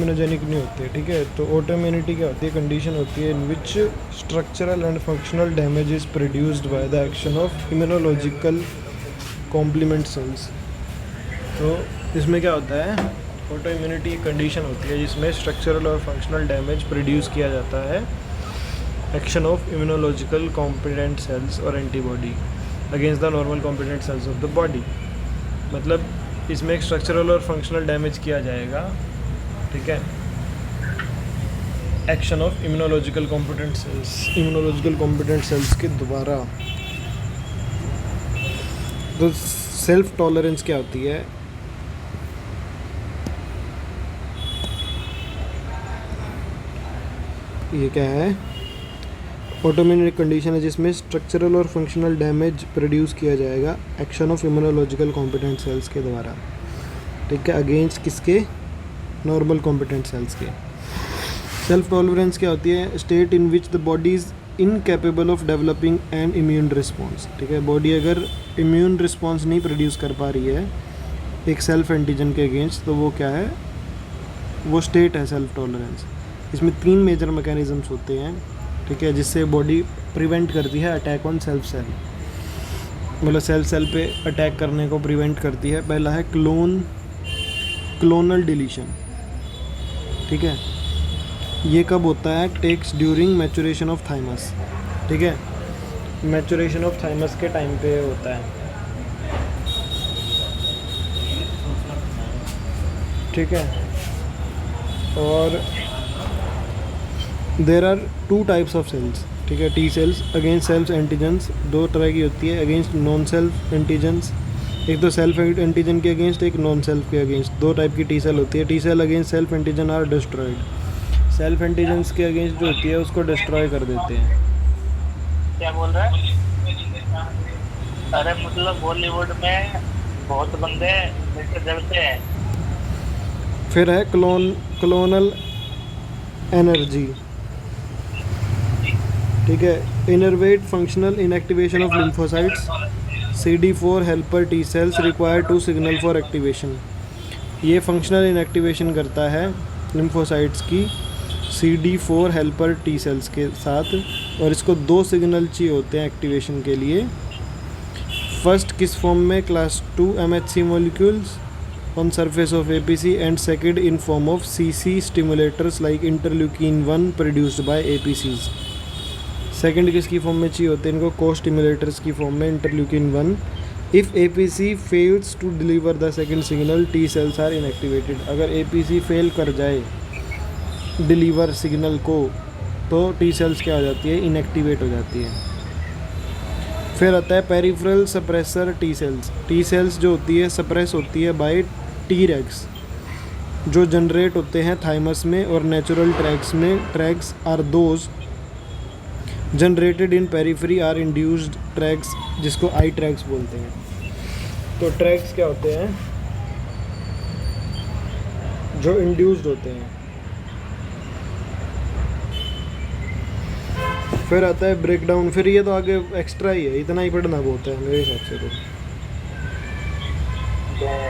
Immunogenic नहीं होते, ठीक है। तो ऑटो इम्यूनिटी क्या होती है, कंडीशन होती है in which structural and functional damage is produced by the action of immunological complement cells. तो इसमें क्या होता है, ऑटो इम्यूनिटी एक कंडीशन होती है जिसमें स्ट्रक्चरल और फंक्शनल डैमेज प्रोड्यूस किया जाता है action of immunological competent cells और antibody against the normal competent cells of the body. मतलब इसमें एक स्ट्रक्चरल और फंक्शनल डैमेज किया जाएगा, ठीक है, action of immunological competent cells के द्वारा। तो सेल्फ टॉलरेंस क्या होती है, ये क्या है, ऑटोइम्यून कंडीशन है जिसमें स्ट्रक्चरल और फंक्शनल डैमेज प्रोड्यूस किया जाएगा action of immunological competent cells के द्वारा, ठीक है, अगेंस्ट किसके, नॉर्मल कॉम्पिटेंट सेल्स के। सेल्फ टॉलरेंस क्या होती है, state in which the body is incapable of developing an immune response, ठीक है। बॉडी अगर इम्यून रिस्पॉन्स नहीं प्रोड्यूस कर पा रही है एक सेल्फ एंटीजन के अगेंस्ट, तो वो क्या है, वो स्टेट है सेल्फ टॉलरेंस। इसमें 3 मेजर मैकेनिज्म्स होते हैं, ठीक है, जिससे बॉडी प्रिवेंट करती है अटैक ऑन सेल्फ सेल, मतलब सेल पे अटैक करने को प्रिवेंट करती है। पहला है क्लोनल डिलीशन, ठीक है, ये कब होता है, takes during maturation of thymus, ठीक है, मैचुरेशन ऑफ थाइमस के टाइम पे होता है, ठीक है। और there are 2 types of cells, ठीक है, T cells against self antigens, 2 तरह की होती है, अगेंस्ट नॉन सेल्फ एंटीजन्स, एक तो सेल्फ एंटीजन के अगेंस्ट, एक नॉन सेल्फ के अगेंस्ट। 2 टाइप की टी सेल होती है। T cell against self antigen are destroyed, self antigens के अगेंस्ट जो होती है उसको डिस्ट्रॉय कर देते हैं। क्या बोल रहा है? अरे मतलब बॉलीवुड में बहुत बंदे मिलते जुलते हैं। फिर है क्लोनल एनर्जी, ठीक है, innervate functional inactivation of lymphocytes, CD4 helper T cells require two signal for activation. ये फंक्शनल इनएक्टिवेशन करता है लिम्फोसाइट्स की CD4 हेल्पर टी सेल्स के साथ, और इसको 2 सिग्नल चाहिए होते हैं एक्टिवेशन के लिए। फर्स्ट किस फॉर्म में, class 2 MHC molecules on surface of APC, and second in form of CC stimulators like interleukin 1 produced by APCs। Second किसकी फॉर्म में चाहिए होते हैं इनको, को स्टिमुलेटर्स की फॉर्म में, interleukin 1। If APC fails to deliver the second signal, T cells are inactivated. अगर APC फेल कर जाए डिलीवर सिग्नल को, तो टी सेल्स क्या हो जाती है, इनएक्टिवेट हो जाती है। फिर आता है peripheral suppressor T cells. T cells जो होती है सप्रेस होती है बाय Tregs, जो जनरेट होते हैं थाइमस में और नेचुरल ट्रैक्स में। Tregs are those generated in periphery are induced Tregs, जिसको आई ट्रैक्स बोलते हैं। तो ट्रैक्स क्या होते हैं, जो इंड्यूस्ड होते हैं। फिर आता है ब्रेकडाउन, फिर ये तो आगे एक्स्ट्रा ही है, इतना ही पढ़ना बहुत है मेरे हिसाब से तो।